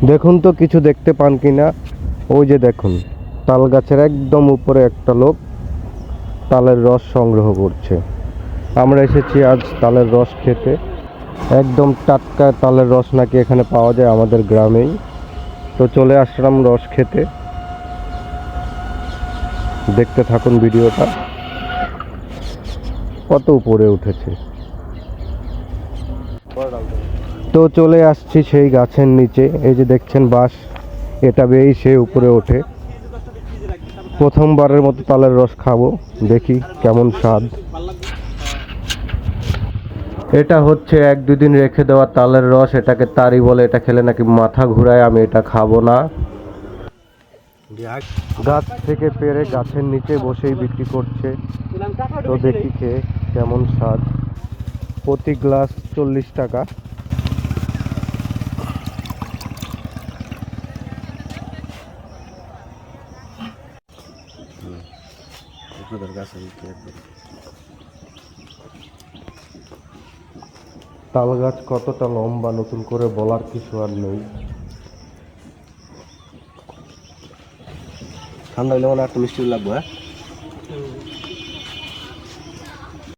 দেখুন তো কিছু দেখতে পান কিনা। ওই যে দেখুন, তাল গাছের একদম উপরে একটা লোক তালের রস সংগ্রহ করছে। আমরা এসেছি আজ তালের রস খেতে। একদম টাটকা তালের রস নাকি এখানে পাওয়া যায় আমাদের গ্রামেই। তো চলে আসলাম রস খেতে। দেখতে থাকুন ভিডিওটা, কত উপরে উঠেছে। তো চলে আসছি সেই গাছের নিচে। এই যে দেখছেন বাঁশ, এটা বেয়েই সে উপরে ওঠে। প্রথমবারের মতো তালের রস খাবো, দেখি কেমন স্বাদ। এটা হচ্ছে 1-2 দিন রেখে দেওয়া তালের রস, এটাকে তারি বলে। এটা খেলে নাকি মাথা ঘুরায়, আমি এটা খাবো না। গাছ থেকে পেড়ে গাছের নিচে বসেই বিক্রি করছে। তো দেখি খেয়ে কেমন স্বাদ। প্রতি গ্লাস 40 টাকা। তাল গাছ কতটা লম্বা নতুন করে বলার কিছু আর নেই। ঠান্ডা হইলে মনে একটা মিষ্টি লাগবে।